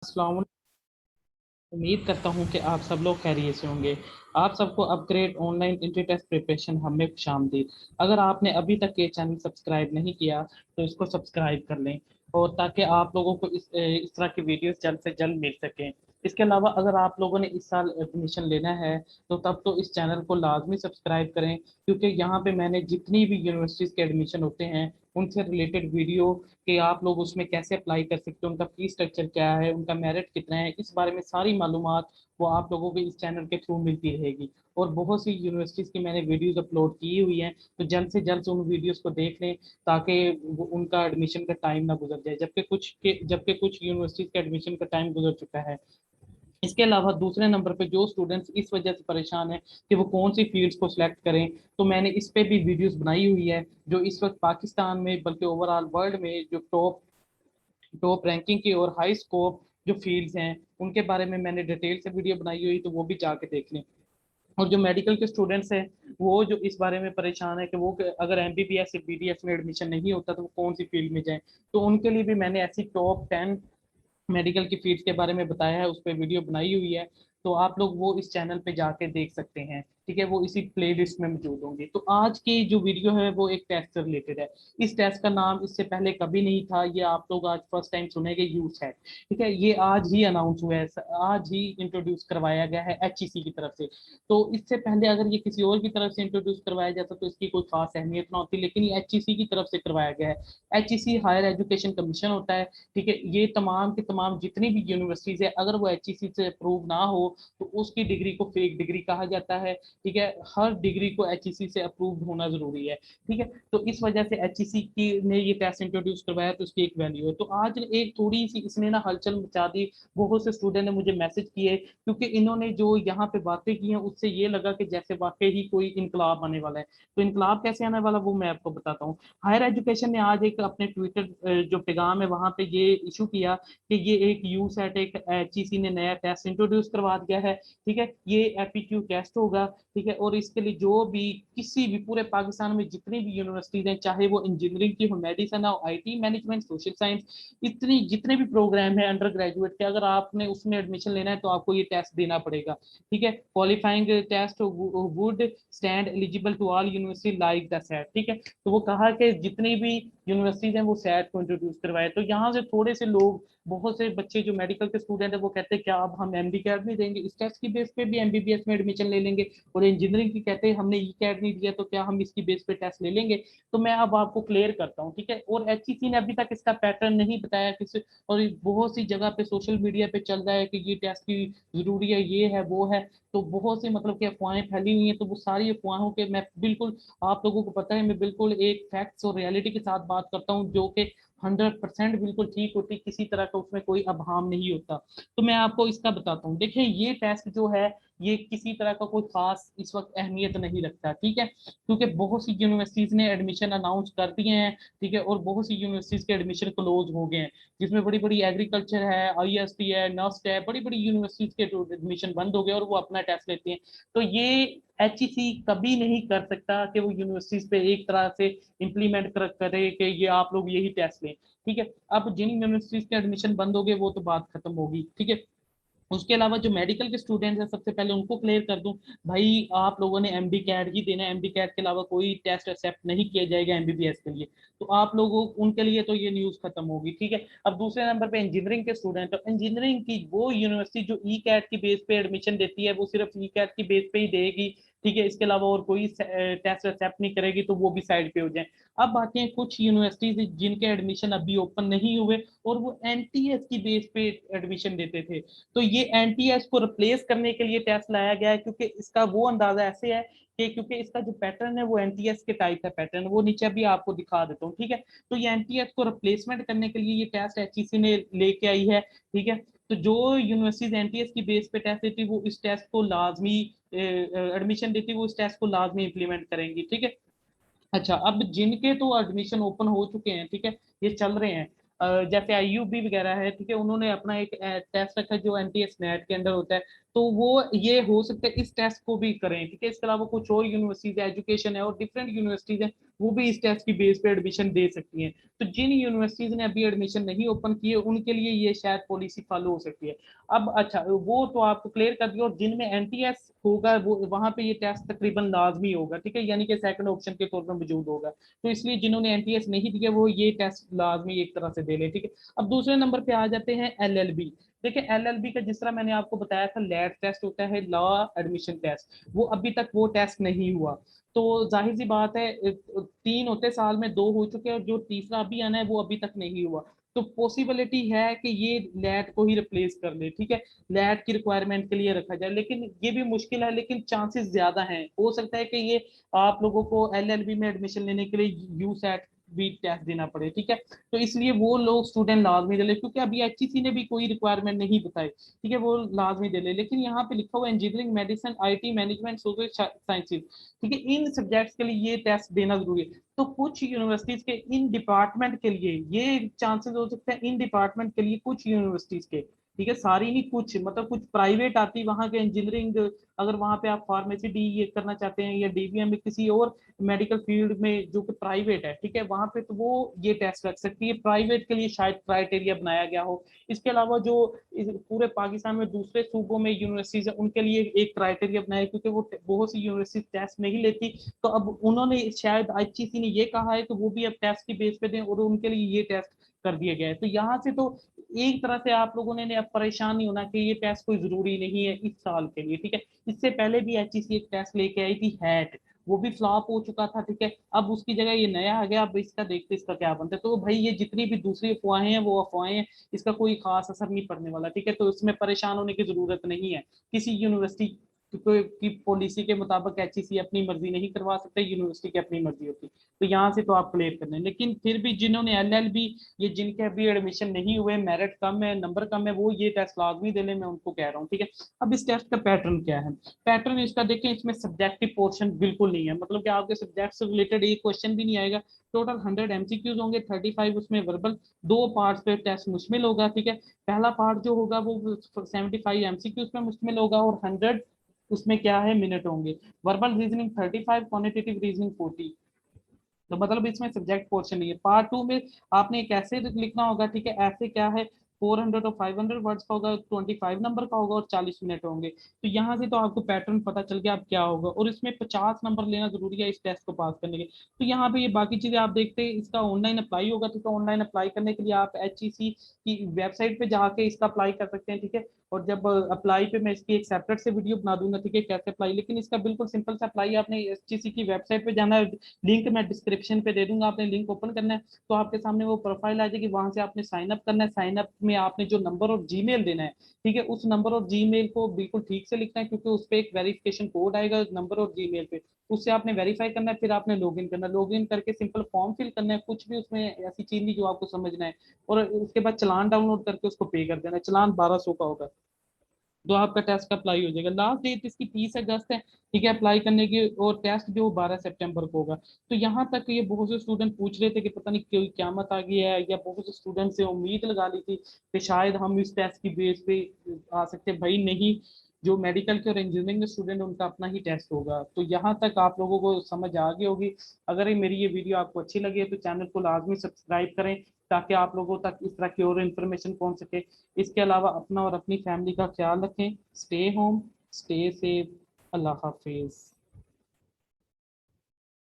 अस्सलाम। उम्मीद करता हूं कि आप सब लोग खैरियत से होंगे। आप सबको upgrade online entry test preparation हमें खुशामदीद। अगर आपने अभी तक ये चैनल सब्सक्राइब नहीं किया तो इसको सब्सक्राइब कर लें, और ताकि आप लोगों को इस तरह की वीडियोस जल्द से जल्द मिल सकें। इसके अलावा अगर आप लोगों ने इस साल एडमिशन लेना है तो तब तो इस चैनल को लाजमी सब्सक्राइब करें, क्योंकि यहाँ पे मैंने जितनी भी यूनिवर्सिटीज़ के एडमिशन होते हैं उनसे रिलेटेड वीडियो कि आप लोग उसमें कैसे अप्लाई कर सकते हो, उनका फीस स्ट्रक्चर क्या है, उनका मेरिट कितना है, इस बारे में सारी मालूमात वो आप लोगों को इस चैनल के थ्रू मिलती रहेगी। और बहुत सी यूनिवर्सिटीज़ की मैंने वीडियोस अपलोड की हुई हैं, तो जल्द से जल्द उन वीडियोस को देख लें ताकि उनका एडमिशन का टाइम ना गुजर जाए, जबकि कुछ यूनिवर्सिटीज़ का एडमिशन का टाइम गुजर चुका है। इसके अलावा दूसरे नंबर पे जो स्टूडेंट्स इस वजह से परेशान हैं कि वो कौन सी फील्ड्स को सिलेक्ट करें, तो मैंने इस पे भी वीडियोस बनाई हुई है जो इस वक्त पाकिस्तान में बल्कि ओवरऑल वर्ल्ड में जो टॉप टॉप रैंकिंग की और हाई स्कोप जो फील्ड्स हैं उनके बारे में मैंने डिटेल से वीडियो बनाई हुई, तो वो भी जाके देख लें। और जो मेडिकल के स्टूडेंट्स हैं वो जो इस बारे में परेशान है कि वो अगर एमबीबीएस या बीडीएस में एडमिशन नहीं होता तो वो कौन सी फील्ड में जाए, तो उनके लिए भी मैंने ऐसी टॉप 10 मेडिकल की फीस के बारे में बताया है, उस पर वीडियो बनाई हुई है। तो आप लोग वो इस चैनल पे जाके देख सकते हैं, ठीक है, वो इसी प्ले लिस्ट में मौजूद होंगे। तो आज की जो वीडियो है वो एक टेस्ट से रिलेटेड है। इस टेस्ट का नाम इससे पहले कभी नहीं था, ये आप लोग आज फर्स्ट टाइम सुनेंगे, यू सेट। ठीक है, ये आज ही अनाउंस हुआ है, आज ही इंट्रोड्यूस करवाया गया है एचईसी की तरफ से। तो इससे पहले अगर ये किसी और की तरफ से इंट्रोड्यूस करवाया जाता तो इसकी कोई खास अहमियत ना होती, लेकिन ये एचईसी की तरफ से करवाया गया है। एचईसी हायर एजुकेशन कमीशन होता है। ठीक है, ये तमाम के तमाम जितनी भी यूनिवर्सिटीज है अगर वो एचईसी से अप्रूव ना हो तो उसकी डिग्री को फेक डिग्री कहा जाता है। ठीक है, हर डिग्री को एचईसी से अप्रूव होना जरूरी है। ठीक है, तो इस वजह से एचईसी की ने ये टेस्ट इंट्रोड्यूस करवाया, तो उसकी एक वैल्यू है। तो आज एक थोड़ी सी इसने ना हलचल मचा दी, बहुत से स्टूडेंट ने मुझे मैसेज किए, क्योंकि इन्होंने जो यहाँ पे बातें की हैं उससे ये लगा कि जैसे वाकई ही कोई इनकलाब आने वाला है। तो इनकलाब कैसे आने वाला वो मैं आपको बताता हूँ। हायर एजुकेशन ने आज एक अपने ट्विटर जो पैगाम है वहां पे ये इशू किया कि ये एक यू सेट एक एचईसी ने नया टेस्ट इंट्रोड्यूस करवा दिया है। ठीक है, ये एपीक्यू टेस्ट होगा। ठीक है, और इसके लिए जो भी किसी भी पूरे पाकिस्तान में जितनी भी यूनिवर्सिटीज हैं, चाहे वो इंजीनियरिंग की हो, मेडिसिन हो, आईटी, मैनेजमेंट, सोशल साइंस, इतनी जितने भी प्रोग्राम है अंडर ग्रेजुएट के, अगर आपने उसमें एडमिशन लेना है तो आपको ये टेस्ट देना पड़ेगा। ठीक है, qualifying test would stand eligible to all university like the SET. ठीक है, तो वो कहा कि जितनी भी यूनिवर्सिटीज हैं वो सैट को इंट्रोड्यूस करवाए। तो यहाँ से थोड़े से लोग, बहुत से बच्चे जो मेडिकल के स्टूडेंट है वो कहते हैं क्या अब हम एमडी कैट नहीं देंगे, इस टेस्ट की बेस पे भी एमबीबीएस में एडमिशन ले लेंगे। और इंजीनियरिंग की कहते हैं हमने ई कैट नहीं दिया तो क्या हम इसकी बेस पे टेस्ट ले लेंगे। तो मैं अब आपको क्लियर करता हूँ। ठीक है, और एचईसी ने अभी तक इसका पैटर्न नहीं बताया किसी, और बहुत सी जगह पे सोशल मीडिया पे चल रहा है कि ये टेस्ट की जरूरी है, ये है वो है। तो बहुत सी मतलब कि अफवाहें फैली हुई हैं, तो वो सारी अफवाहों के मैं बिल्कुल, आप लोगों को पता है मैं बिल्कुल एक फैक्ट्स और रियलिटी के साथ बात करता हूँ जो कि 100% बिल्कुल ठीक होती, किसी तरह का उसमें कोई अभाव नहीं होता। तो मैं आपको इसका बताता हूँ। देखिए, ये टेस्ट जो है ये किसी तरह का कोई खास इस वक्त अहमियत नहीं रखता। ठीक है, क्योंकि बहुत सी यूनिवर्सिटीज ने एडमिशन अनाउंस कर दिए हैं। ठीक है, और बहुत सी यूनिवर्सिटीज के एडमिशन क्लोज हो गए हैं, जिसमें बड़ी बड़ी एग्रीकल्चर है, आईएसटी है, नस्ट है, बड़ी बड़ी यूनिवर्सिटीज के एडमिशन बंद हो गए और वो अपना टेस्ट लेते हैं। तो ये एचईसी कभी नहीं कर सकता कि वो यूनिवर्सिटीज पे एक तरह से इंप्लीमेंट करे कि ये आप लोग यही टेस्ट लें। ठीक है, अब जिन यूनिवर्सिटीज के एडमिशन बंद हो गए वो तो बात खत्म होगी। ठीक है, उसके अलावा जो मेडिकल के स्टूडेंट्स हैं सबसे पहले उनको क्लियर कर दूं, भाई आप लोगों ने एमडी कैट ही देना है, एमडी कैट के अलावा कोई टेस्ट एक्सेप्ट नहीं किया जाएगा एमबीबीएस के लिए। तो आप लोगों उनके लिए तो ये न्यूज खत्म होगी। ठीक है, अब दूसरे नंबर पे इंजीनियरिंग के स्टूडेंट, तो इंजीनियरिंग की वो यूनिवर्सिटी जो ई कैट की बेस पे एडमिशन देती है वो सिर्फ ई कैट की बेस पे ही देगी। ठीक है, इसके अलावा और कोई टेस्ट एक्सेप्ट नहीं करेगी, तो वो भी साइड पे हो जाए। अब आती हैं कुछ यूनिवर्सिटीज जिनके एडमिशन अभी ओपन नहीं हुए और वो एनटीएस की बेस पे एडमिशन देते थे। तो ये एनटीएस को रिप्लेस करने के लिए टेस्ट लाया गया है, क्योंकि इसका वो अंदाजा ऐसे है कि क्योंकि इसका जो पैटर्न है वो एनटीएस के टाइप का पैटर्न, वो नीचे भी आपको दिखा देता हूँ। ठीक है, तो ये एनटीएस को रिप्लेसमेंट करने के लिए ये टेस्ट एचईसी ने लेके आई है। ठीक है, तो जो यूनिवर्सिटीज एनटीएस की बेस पे टेस्ट देती वो इस टेस्ट को लाजमी एडमिशन देती वो इस टेस्ट को लाजमी इंप्लीमेंट करेंगी। ठीक है, अच्छा, अब जिनके तो एडमिशन ओपन हो चुके हैं, ठीक है, ये चल रहे हैं, जैसे आईयूबी वगैरह है, ठीक है, उन्होंने अपना एक टेस्ट रखा है जो एनटीएस नेट के अंदर होता है। तो वो ये हो सकता है इस टेस्ट को भी करें, ठीक है। इसके अलावा कुछ और यूनिवर्सिटीज एजुकेशन है और डिफरेंट यूनिवर्सिटीज है, वो भी इस टेस्ट की बेस पे एडमिशन दे सकती हैं। तो जिन यूनिवर्सिटीज ने अभी एडमिशन नहीं ओपन किए उनके लिए ये शायद पॉलिसी फॉलो हो सकती है। अब अच्छा, वो तो आपको क्लियर कर दिया। और जिनमें एनटीएस होगा वो वहां पे ये टेस्ट तकरीबन लाजमी होगा, ठीक है, यानी कि सेकंड ऑप्शन के तौर पर मौजूद होगा। तो इसलिए जिन्होंने एनटीएस नहीं दिया वो ये टेस्ट लाजमी एक तरह से दे ले, ठीक है। अब दूसरे नंबर पे आ जाते हैं एलएलबी। देखिए एलएलबी का जिस तरह मैंने आपको बताया था लैब टेस्ट होता है, लॉ एडमिशन टेस्ट, वो अभी तक वो टेस्ट नहीं हुआ। तो जाहिर सी बात है 3 होते साल में 2 हो चुके हैं और जो तीसरा अभी आना है वो अभी तक नहीं हुआ। तो पॉसिबिलिटी है कि ये लैट को ही रिप्लेस कर ले, ठीक है, लैट की रिक्वायरमेंट के लिए रखा जाए। लेकिन ये भी मुश्किल है, लेकिन चांसेस ज्यादा हैं। हो सकता है कि ये आप लोगों को एलएलबी में एडमिशन लेने के लिए यूसैट भी टेस्ट देना पड़े, ठीक है। तो इसलिए वो लोग स्टूडेंट लाजमी दे ले, क्योंकि अभी एचईसी ने भी कोई रिक्वायरमेंट नहीं बताई, ठीक है, वो लाजमी दे ले। लेकिन यहाँ पे लिखा हुआ engineering, medicine, IT, management, social sciences, ठीक है, इन सब्जेक्ट्स के लिए ये टेस्ट देना जरूरी है। तो कुछ यूनिवर्सिटीज के इन डिपार्टमेंट के लिए ये चांसेस हो सकते हैं, इन डिपार्टमेंट के लिए कुछ यूनिवर्सिटीज के, ठीक है, सारी नहीं, कुछ मतलब कुछ प्राइवेट आती वहां के इंजीनियरिंग, अगर वहां पे आप फार्मेसी डी ये करना चाहते हैं या डीबीएम में किसी और मेडिकल फील्ड में जो कि प्राइवेट है, ठीक है, वहां पे तो वो ये टेस्ट रख सकती है। प्राइवेट के लिए शायद क्राइटेरिया बनाया गया हो। इसके अलावा जो पूरे पाकिस्तान में दूसरे सूबों में यूनिवर्सिटीज है उनके लिए एक क्राइटेरिया बनाया, क्योंकि वो बहुत सी यूनिवर्सिटी टेस्ट नहीं लेती। तो अब उन्होंने शायद आईसीसी ने ये कहा है कि वो भी अब टेस्ट की बेस पे दें और उनके लिए ये टेस्ट कर दिया गया है। तो यहाँ से तो एक तरह से आप लोगों ने अब परेशान नहीं होना कि ये टेस्ट कोई जरूरी नहीं है इस साल के लिए, ठीक है। इससे पहले भी एचईसी एक टेस्ट लेके आई थी हैट, वो भी फ्लॉप हो चुका था, ठीक है। अब उसकी जगह ये नया आ गया, अब इसका देखते इसका क्या बनता है। तो भाई ये जितनी भी दूसरी अफवाहें हैं वो अफवाहें हैं, इसका कोई खास असर नहीं पड़ने वाला, ठीक है। तो इसमें परेशान होने की जरूरत नहीं है। किसी यूनिवर्सिटी की पॉलिसी के मुताबिक एचईसी अपनी मर्जी नहीं करवा सकते, यूनिवर्सिटी की अपनी मर्जी होती। तो यहाँ से तो आप क्लियर कर लें। लेकिन फिर भी जिन्होंने एलएलबी, ये जिनके अभी एडमिशन नहीं हुए, मेरिट कम है, नंबर कम है, वो ये टेस्ट लाजमी दे ले, मैं उनको कह रहा हूँ, ठीक है। अब इस टेस्ट का पैटर्न क्या है? पैटर्न इसका देखें, इसमें सब्जेक्टिव पोर्शन बिल्कुल नहीं है, मतलब कि आपके सब्जेक्ट से रिलेटेड एक क्वेश्चन भी नहीं आएगा। टोटल 100 एमसीक्यूज होंगे, 35 उसमें वर्बल, 2 पार्ट्स पे टेस्ट मुश्तमिल होगा, ठीक है। पहला पार्ट जो होगा वो 75 एमसीक्यूज पे मुश्तमिल होगा और 100 उसमें क्या है मिनट होंगे। Verbal reasoning 35, quantitative reasoning 40। तो मतलब इसमें सब्जेक्ट पोर्शन नहीं है। पार्ट 2 में आपने एक ऐसे लिखना होगा, ठीक है, ऐसे क्या है 400 और 500 वर्ड्स का होगा, 25 नंबर का होगा और 40 मिनट होंगे। तो यहाँ से तो आपको पैटर्न पता चल गया अब क्या होगा। और इसमें 50 नंबर लेना जरूरी है इस टेस्ट को पास करने के। तो यहाँ पे ये बाकी चीजें आप देखते हैं, इसका ऑनलाइन अप्लाई होगा, ठीक है। ऑनलाइन अप्लाई करने के लिए आप एचईसी की वेबसाइट पे जाके इसका अप्लाई कर सकते हैं, ठीक है। और जब अप्लाई पे मैं इसकी एक सेपरेट से वीडियो बना दूंगा, ठीक है, कैसे अप्लाई। लेकिन इसका बिल्कुल सिंपल सा अप्लाई, आपने एचईसी की वेबसाइट पे जाना है, लिंक मैं डिस्क्रिप्शन पे दे दूंगा, आपने लिंक ओपन करना है, तो आपके सामने वो प्रोफाइल आ जाएगी, वहां से आपने साइन अप करना है। साइन अप में आपने जो नंबर और जीमेल देना है, ठीक है, उस नंबर और जीमेल को बिल्कुल ठीक से लिखना है, क्योंकि उस पर एक वेरिफिकेशन कोड आएगा नंबर और जीमेल पे, उससे आपने वेरीफाई करना है। फिर आपने लॉगिन करना है, लॉगिन करके सिंपल फॉर्म फिल करना है, कुछ भी उसमें ऐसी चीज नहीं जो आपको समझना है। और उसके बाद चलान डाउनलोड करके उसको पे कर देना है, चलान 1200 का होगा। तो आपका टेस्ट का अप्लाई हो जाएगा। लास्ट डेट इसकी 30 अगस्त है, ठीक है, अप्लाई करने की। और टेस्ट जो 12 सितंबर को होगा। तो यहाँ तक ये बहुत से स्टूडेंट पूछ रहे थे कि पता नहीं कोई क्यामत आ गई है, या बहुत से स्टूडेंट से उम्मीद लगा ली थी कि शायद हम इस टेस्ट की बेस पे आ सकते। भाई नहीं, जो मेडिकल के और इंजीनियरिंग के स्टूडेंट उनका अपना ही टेस्ट होगा। तो यहाँ तक आप लोगों को समझ आ गई होगी। अगर मेरी ये वीडियो आपको अच्छी लगी है तो चैनल को लाजमी सब्सक्राइब करें, ताकि आप लोगों तक इस तरह की और इन्फॉर्मेशन पहुंच सके। इसके अलावा अपना और अपनी फैमिली का ख्याल रखें। Stay home, stay safe. अल्लाह हाफिज।